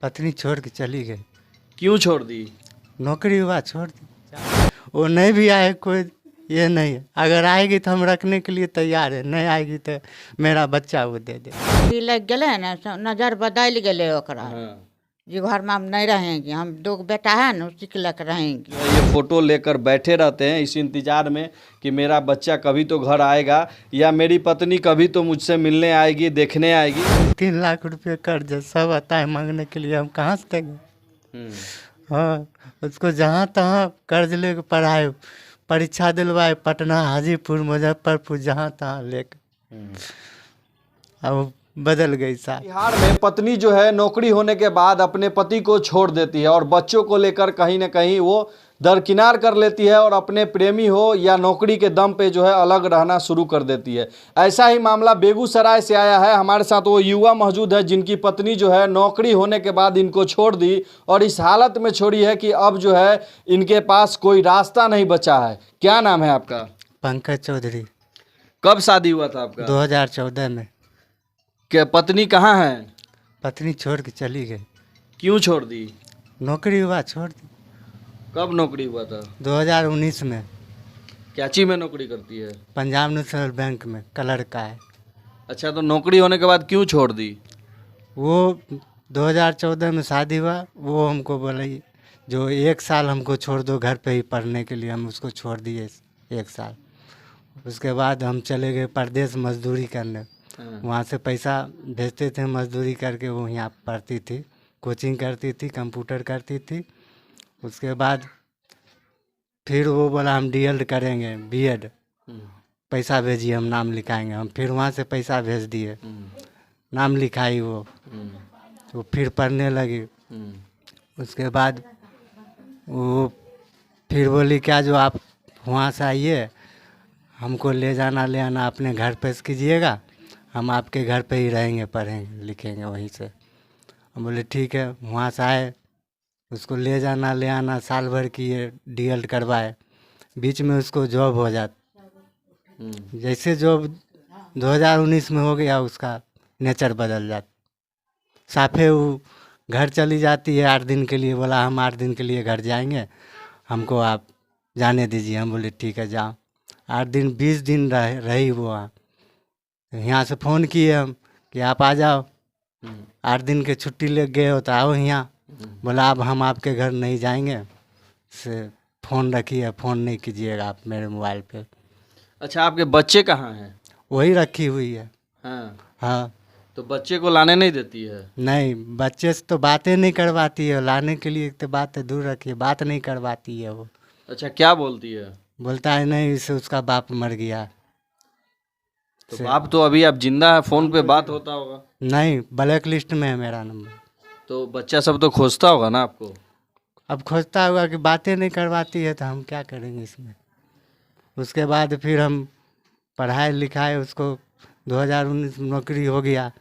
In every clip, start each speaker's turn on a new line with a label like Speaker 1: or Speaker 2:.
Speaker 1: पत्नी छोड़ के चली गई।
Speaker 2: क्यों छोड़ दी?
Speaker 1: नौकरी हुआ छोड़ दी। वो नहीं भी आए कोई ये नहीं है। अगर आएगी तो हम रखने के लिए तैयार है, नहीं आएगी तो मेरा बच्चा वो दे दे।
Speaker 3: ई लग गए ना, नजर बदल गए ओकरा।
Speaker 2: हाँ।
Speaker 3: जी घर में हम नहीं रहेंगे, हम दो बेटा है ना उसी के लग रहेंगे।
Speaker 2: ये फोटो लेकर बैठे रहते हैं इस इंतजार में कि मेरा बच्चा कभी तो घर आएगा या मेरी पत्नी कभी तो मुझसे मिलने आएगी, देखने आएगी।
Speaker 1: 3 लाख रुपए कर्ज सब आता है मांगने के लिए, हम कहाँ से देंगे। हाँ, उसको जहाँ तहाँ कर्ज लेके पढ़ाए, परीक्षा दिलवाए, पटना, हाजीपुर, मुजफ्फरपुर, जहाँ तहाँ लेके अब बदल गई साहब।
Speaker 2: बिहार में पत्नी जो है नौकरी होने के बाद अपने पति को छोड़ देती है और बच्चों को लेकर कहीं ना कहीं वो दरकिनार कर लेती है और अपने प्रेमी हो या नौकरी के दम पे जो है अलग रहना शुरू कर देती है। ऐसा ही मामला बेगूसराय से आया है। हमारे साथ वो युवा मौजूद है जिनकी पत्नी जो है नौकरी होने के बाद इनको छोड़ दी और इस हालत में छोड़ी है कि अब जो है इनके पास कोई रास्ता नहीं बचा है। क्या नाम है आपका?
Speaker 1: पंकज चौधरी।
Speaker 2: कब शादी हुआ था आपका?
Speaker 1: 2014 में।
Speaker 2: क्या पत्नी कहाँ है?
Speaker 1: पत्नी छोड़ के चली गई।
Speaker 2: क्यों छोड़ दी?
Speaker 1: नौकरी हुआ छोड़ दी।
Speaker 2: कब नौकरी हुआ था?
Speaker 1: 2019 में।
Speaker 2: क्या चीज में नौकरी करती है?
Speaker 1: पंजाब नेशनल बैंक में कलर का है।
Speaker 2: अच्छा, तो नौकरी होने के बाद क्यों छोड़ दी?
Speaker 1: वो 2014 में शादी हुआ, वो हमको बोली जो 1 साल हमको छोड़ दो घर पे ही पढ़ने के लिए, हम उसको छोड़ दिए 1 साल। उसके बाद हम चले गए परदेश मजदूरी करने। वहाँ से पैसा भेजते थे मजदूरी करके, वो यहाँ पढ़ती थी, कोचिंग करती थी, कंप्यूटर करती थी। उसके बाद फिर वो बोला हम डीएड करेंगे, बीएड, पैसा भेजिए हम नाम लिखाएंगे। हम फिर वहाँ से पैसा भेज दिए, नाम लिखाई वो फिर पढ़ने लगी। उसके बाद वो फिर बोली क्या जो आप वहाँ से आइए, हमको ले जाना ले आना अपने घर पे कीजिएगा, हम आपके घर पे ही रहेंगे, पढ़ेंगे लिखेंगे वहीं से। हम बोले ठीक है। वहाँ से आए, उसको ले जाना ले आना, साल भर की ये डीएड करवाए। बीच में उसको जॉब हो जाता, जैसे जॉब 2019 में हो गया उसका नेचर बदल जाता। साफे वो घर चली जाती है 8 दिन के लिए, बोला हम 8 दिन के लिए घर जाएंगे, हमको आप जाने दीजिए। हम बोले ठीक है जाओ। 8 दिन 20 दिन रही वो वहाँ। यहाँ से फ़ोन किए हम कि आप आ जाओ, 8 दिन के छुट्टी ले गए हो तो आओ यहाँ। बोला अब हम आपके घर नहीं जाएंगे, से फ़ोन रखिए, फ़ोन नहीं कीजिएगा आप मेरे मोबाइल पे।
Speaker 2: अच्छा, आपके बच्चे कहाँ हैं?
Speaker 1: वही रखी हुई है।
Speaker 2: हाँ,
Speaker 1: हाँ।
Speaker 2: तो बच्चे को लाने नहीं देती है?
Speaker 1: नहीं, बच्चे से तो बातें नहीं करवाती है, लाने के लिए तो बात दूर रखिए, बात नहीं करवाती है वो।
Speaker 2: अच्छा, क्या बोलती है?
Speaker 1: बोलता है नहीं, इससे उसका बाप मर गया।
Speaker 2: तो बाप तो अभी आप जिंदा है, फोन पे बात होता होगा।
Speaker 1: नहीं, ब्लैक लिस्ट में है मेरा नंबर।
Speaker 2: तो बच्चा सब तो खोजता होगा ना आपको?
Speaker 1: अब खोजता होगा कि बातें नहीं करवाती है तो हम क्या करेंगे इसमें। उसके बाद फिर हम पढ़ाए लिखाए उसको, 2019 में नौकरी हो गया।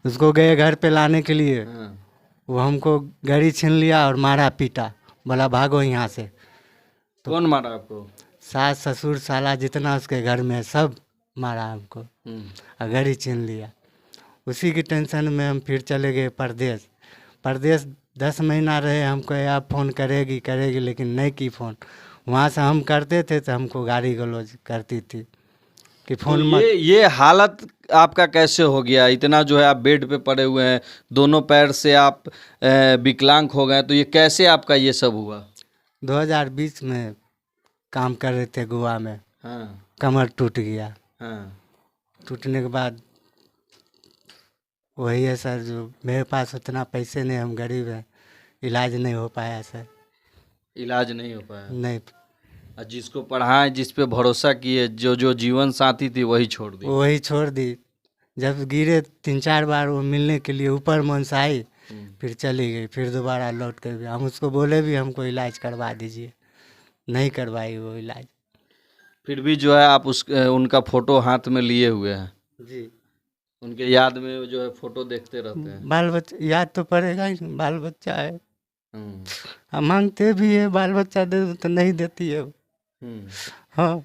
Speaker 1: उसको गए घर पे लाने के लिए,
Speaker 2: हाँ।
Speaker 1: वो हमको गाड़ी छीन लिया और मारा पीटा, बोला भागो यहाँ से।
Speaker 2: तो कौन मारा आपको?
Speaker 1: सास ससुर साला जितना उसके घर में है सब मारा हमको और गाड़ी छीन लिया। उसी की टेंशन में हम फिर चले गए परदेश। परदेश 10 महीना रहे। हमको आप फ़ोन करेगी करेगी, लेकिन नहीं की फ़ोन। वहाँ से हम करते थे तो हमको गाली गलौज करती थी कि फ़ोन
Speaker 2: तो
Speaker 1: मत।
Speaker 2: ये हालत आपका कैसे हो गया? इतना जो है आप बेड पे पड़े हुए हैं, दोनों पैर से आप विकलांग हो गए, तो ये कैसे आपका ये सब हुआ?
Speaker 1: 2020 में काम कर रहे थे गोवा में।
Speaker 2: हाँ।
Speaker 1: कमर टूट गया।
Speaker 2: हाँ।
Speaker 1: टूटने के बाद वही है सर, जो मेरे पास उतना पैसे नहीं, हम गरीब हैं, इलाज नहीं हो पाया सर।
Speaker 2: इलाज नहीं हो पाया?
Speaker 1: नहीं,
Speaker 2: और जिसको पढ़ाए, जिस पे भरोसा किए, जो जो जीवन साथी थी वही छोड़ दी?
Speaker 1: वही छोड़ दी। जब गिरे 3-4 बार वो मिलने के लिए ऊपर मन से आई, फिर चली गई। फिर दोबारा लौट कर भी हम उसको बोले भी हमको इलाज करवा दीजिए, नहीं करवाई वो इलाज।
Speaker 2: फिर भी जो है आप उनका फोटो हाथ में लिए हुए हैं?
Speaker 1: जी।
Speaker 2: उनके याद में जो है फोटो देखते रहते हैं?
Speaker 1: बाल बच्चा याद तो पड़ेगा ही, बाल बच्चा है।
Speaker 2: हम्म।
Speaker 1: हम मांगते भी है, बाल बच्चा दे दो तो नहीं देती है वो। हाँ।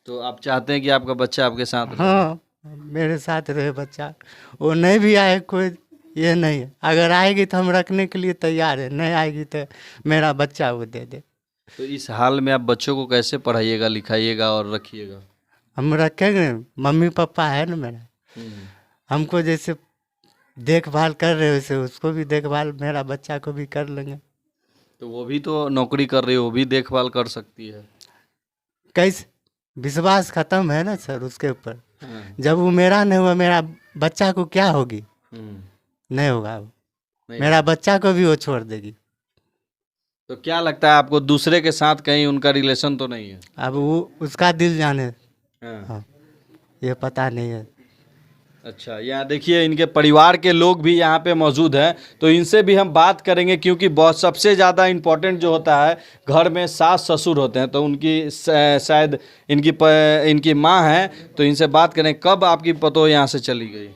Speaker 2: तो आप चाहते हैं कि आपका बच्चा आपके साथ रहे?
Speaker 1: हाँ, मेरे साथ रहे बच्चा। वो नहीं भी आए कोई ये नहीं है। अगर आएगी तो हम रखने के लिए तैयार है, नहीं आएगी तो मेरा बच्चा वो दे दे।
Speaker 2: तो इस हाल में आप बच्चों को कैसे पढ़ाइएगा, लिखाइएगा और रखिएगा?
Speaker 1: हम रखेंगे, मम्मी पापा है ना मेरा, हमको जैसे देखभाल कर रहे हो वैसे उसको भी देखभाल, मेरा बच्चा को भी कर लेंगे।
Speaker 2: तो वो भी तो नौकरी कर रही है, वो भी देखभाल कर सकती है।
Speaker 1: कैसे? विश्वास खत्म है ना सर उसके ऊपर।
Speaker 2: हाँ।
Speaker 1: जब वो मेरा नहीं हुआ, मेरा बच्चा को क्या होगी? नहीं होगा वो,
Speaker 2: नहीं।
Speaker 1: मेरा बच्चा को भी वो छोड़ देगी।
Speaker 2: तो क्या लगता है आपको, दूसरे के साथ कहीं उनका रिलेशन तो नहीं है?
Speaker 1: अब वो उसका दिल जाने।
Speaker 2: हाँ।
Speaker 1: हाँ, ये पता नहीं है।
Speaker 2: अच्छा, यहाँ देखिए इनके परिवार के लोग भी यहाँ पे मौजूद हैं, तो इनसे भी हम बात करेंगे, क्योंकि बहुत सबसे ज़्यादा इम्पोर्टेंट जो होता है घर में सास ससुर होते हैं। तो उनकी शायद इनकी माँ है, तो इनसे बात करें। कब आपकी पतोह यहाँ से चली गई?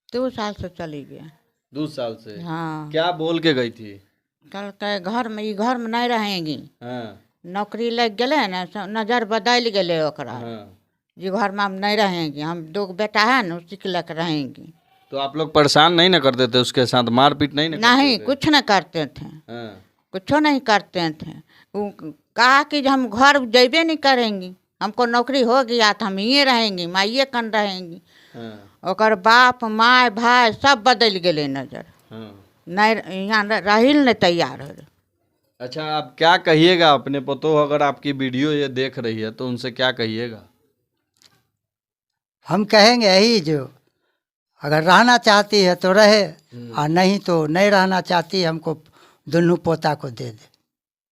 Speaker 3: 2 साल से चली गया।
Speaker 2: 2 साल से?
Speaker 3: हाँ,
Speaker 2: क्या बोल के गई थी?
Speaker 3: कल के घर में नहीं रहेंगी,
Speaker 2: हाँ।
Speaker 3: नौकरी लग गए ना, नजर बदल गए ओकरा,
Speaker 2: हाँ।
Speaker 3: जी घर में हम नहीं रहेंगे, हम 2 बेटा है ना उसी के लेकर रहेंगी।
Speaker 2: तो आप लोग परेशान नहीं ना करते थे उसके साथ, मारपीट नहीं ना करते
Speaker 3: नहीं,
Speaker 2: थे?
Speaker 3: कुछ न करते थे,
Speaker 2: हाँ।
Speaker 3: कुछ नहीं करते थे। वो कहा कि हम घर जेबे नहीं करेंगी, हमको नौकरी हो गया तो हम ये रहेंगी, माइये कन रहेंगी।
Speaker 2: हाँ।
Speaker 3: ओकर बाप माय भाई सब बदल गए नजर,
Speaker 2: हाँ।
Speaker 3: नहीं यहाँ रहिल नहीं तैयार हो।
Speaker 2: अच्छा, आप क्या कहिएगा अपने पतोह, अगर आपकी वीडियो ये देख रही है तो उनसे क्या कहिएगा?
Speaker 4: हम कहेंगे यही, जो अगर रहना चाहती है तो रहे, और नहीं तो नहीं रहना चाहती, हमको दोनों पोता को दे दे।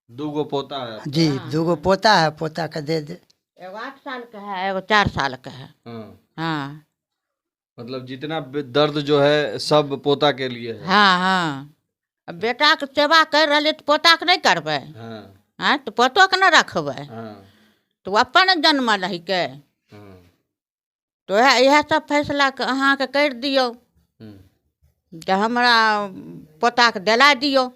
Speaker 2: 2 पोता है?
Speaker 4: जी, 2 पोता है, पोता का दे दे।
Speaker 3: एगो 8 साल का है, एगो 4 साल का है।
Speaker 2: हाँ।
Speaker 3: हाँ
Speaker 2: मतलब जितना दर्द जो है सब पोता के लिए है।
Speaker 3: हाँ हाँ, अब बेटा के सेवा कर रहे तो पोता के नहीं करबे?
Speaker 2: हाँ।
Speaker 3: हाँ, तो पोतो के न रखबे?
Speaker 2: हाँ।
Speaker 3: तो अपन जन्म रही के,
Speaker 2: हाँ।
Speaker 3: तो यह सब फैसला अहाँ के कर दियो, तो हमरा पोता के दिला दियो।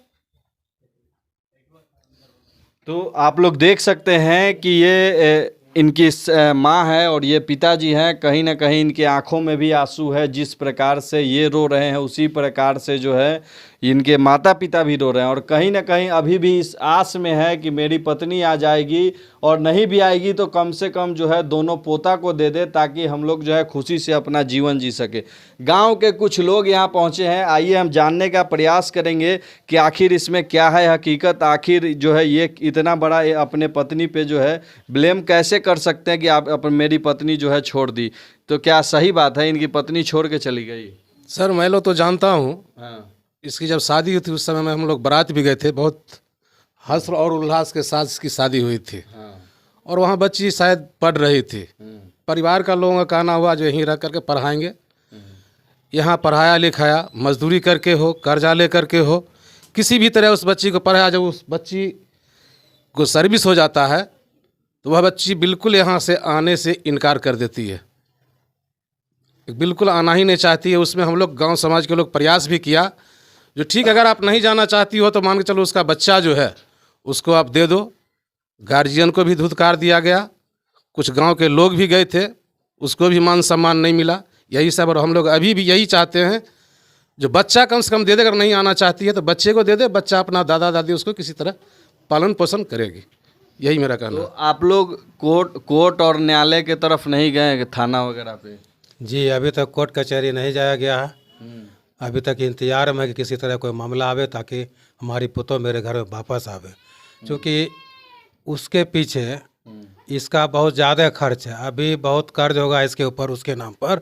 Speaker 2: तो आप लोग देख सकते हैं कि ये इनकी माँ है और ये पिताजी हैं। कहीं ना कहीं इनके आंखों में भी आंसू है। जिस प्रकार से ये रो रहे हैं उसी प्रकार से जो है इनके माता पिता भी रो रहे हैं, और कहीं ना कहीं अभी भी इस आस में है कि मेरी पत्नी आ जाएगी, और नहीं भी आएगी तो कम से कम जो है दोनों पोता को दे दे, ताकि हम लोग जो है खुशी से अपना जीवन जी सके। गांव के कुछ लोग यहाँ पहुँचे हैं, आइए हम जानने का प्रयास करेंगे कि आखिर इसमें क्या है हकीकत। आखिर जो है ये इतना बड़ा अपने पत्नी पे जो है ब्लेम कैसे कर सकते हैं कि आप मेरी पत्नी जो है छोड़ दी। तो क्या सही बात है, इनकी पत्नी छोड़ के चली गई?
Speaker 5: सर मैं लोग तो जानता हूँ,
Speaker 2: हाँ।
Speaker 5: इसकी जब शादी हुई थी उस समय में हम लोग बारात भी गए थे, बहुत हर्ष और उल्लास के साथ इसकी शादी हुई थी।
Speaker 2: हाँ।
Speaker 5: और वहाँ बच्ची शायद पढ़ रही थी। परिवार का लोगों का कहना हुआ जो यहीं रह करके पढ़ाएंगे। यहाँ पढ़ाया लिखाया, मजदूरी करके हो, कर्जा ले करके हो, किसी भी तरह उस बच्ची को पढ़ाया। जब उस बच्ची को सर्विस हो जाता है तो वह बच्ची बिल्कुल यहाँ से आने से इनकार कर देती है, बिल्कुल आना ही नहीं चाहती है। उसमें हम लोग गांव समाज के लोग प्रयास भी किया, जो ठीक अगर आप नहीं जाना चाहती हो तो मान के चलो उसका बच्चा जो है उसको आप दे दो। गार्जियन को भी धुतकार दिया गया, कुछ गांव के लोग भी गए थे, उसको भी मान सम्मान नहीं मिला। यही सब, और हम लोग अभी भी यही चाहते हैं, जो बच्चा कम से कम दे दे। अगर नहीं आना चाहती है तो बच्चे को दे दे, बच्चा अपना दादा दादी उसको किसी तरह पालन पोषण करेगी। यही मेरा कहना
Speaker 2: तो
Speaker 5: है।
Speaker 2: आप लोग कोर्ट और न्यायालय के तरफ नहीं गए, थाना वगैरह पे?
Speaker 6: जी, अभी तक कोर्ट कचहरी नहीं जाया गया है। अभी तक इंतजार में है कि किसी तरह कोई मामला आवे ताकि हमारी पुतोह मेरे घर में वापस आवे, क्योंकि उसके पीछे इसका बहुत ज़्यादा खर्च है। अभी बहुत कर्ज होगा इसके ऊपर, उसके नाम पर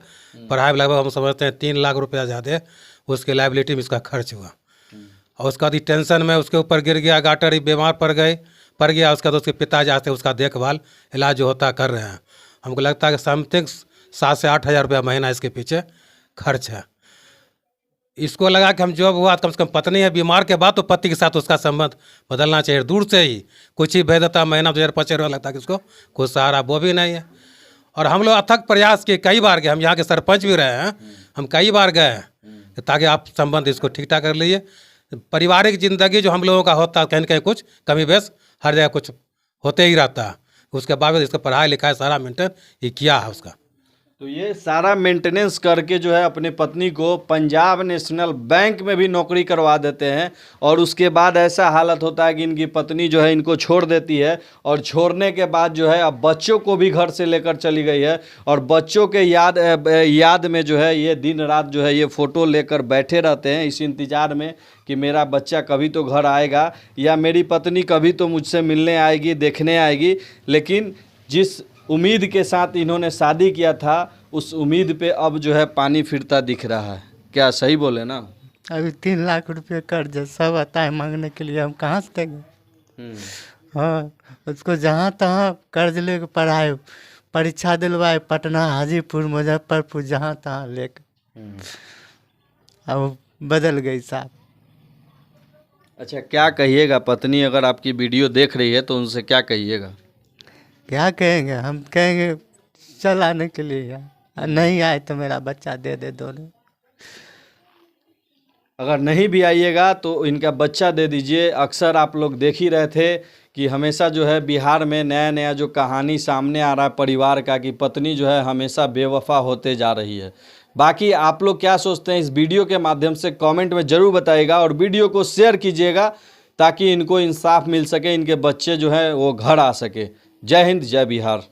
Speaker 6: पढ़ाई में लगभग हम समझते हैं 3 लाख रुपया ज़्यादा उसके लाइबिलिटी में इसका खर्च हुआ। और उसका भी टेंशन में उसके ऊपर गिर गया, गाटर बीमार पड़ गया। उसका तो उसके पिताजी आते उसका देखभाल इलाज जो होता कर रहे हैं। हमको लगता है कि समथिंग 7 से 8 हज़ार रुपया महीना इसके पीछे खर्च है। इसको लगा कि हम जॉब हुआ तो कम से कम पत्नी है, बीमार के बाद तो पति के साथ उसका संबंध बदलना चाहिए। दूर से ही कुछ ही भेज देता, महीना 2025 लगता कि उसको कुछ सहारा, वो भी नहीं है। और हम लोग अथक प्रयास किए, कई बार गए, हम यहाँ के सरपंच भी रहे हैं, हम कई बार गए हैं ताकि आप संबंध इसको ठीक ठाक कर लीजिए। पारिवारिक ज़िंदगी जो हम लोगों का होता है, कहीं ना कहीं कुछ कमी बेश हर जगह कुछ होते ही रहता है। उसके बावजूद इसका पढ़ाई लिखाई सारा मेंटेन ये किया है उसका।
Speaker 2: तो ये सारा मेंटेनेंस करके जो है अपने पत्नी को पंजाब नेशनल बैंक में भी नौकरी करवा देते हैं, और उसके बाद ऐसा हालत होता है कि इनकी पत्नी जो है इनको छोड़ देती है, और छोड़ने के बाद जो है अब बच्चों को भी घर से लेकर चली गई है, और बच्चों के याद में जो है ये दिन रात जो है ये फ़ोटो लेकर बैठे रहते हैं इस इंतज़ार में कि मेरा बच्चा कभी तो घर आएगा या मेरी पत्नी कभी तो मुझसे मिलने आएगी, देखने आएगी। लेकिन जिस उम्मीद के साथ इन्होंने शादी किया था उस उम्मीद पे अब जो है पानी फिरता दिख रहा है। क्या सही बोले ना?
Speaker 1: अभी 3 लाख रुपए कर्ज है, सब आता है मांगने के लिए, हम कहाँ से देंगे? हाँ, उसको जहाँ तहाँ कर्ज लेके पढ़ाए, परीक्षा दिलवाए, पटना, हाजीपुर, मुजफ्फरपुर, जहाँ तहाँ लेके अब बदल गई साहब।
Speaker 2: अच्छा, क्या कहिएगा? पत्नी अगर आपकी वीडियो देख रही है तो उनसे क्या कहिएगा?
Speaker 1: क्या कहेंगे? हम कहेंगे चल आने के लिए यार, नहीं आए तो मेरा बच्चा दे दे दोनों।
Speaker 2: अगर नहीं भी आइएगा तो इनका बच्चा दे दीजिए। अक्सर आप लोग देख ही रहे थे कि हमेशा जो है बिहार में नया नया जो कहानी सामने आ रहा है परिवार का, कि पत्नी जो है हमेशा बेवफा होते जा रही है। बाकी आप लोग क्या सोचते हैं इस वीडियो के माध्यम से कमेंट में ज़रूर बताइएगा, और वीडियो को शेयर कीजिएगा ताकि इनको इंसाफ मिल सके, इनके बच्चे जो हैं वो घर आ सके। जय हिंद, जय बिहार।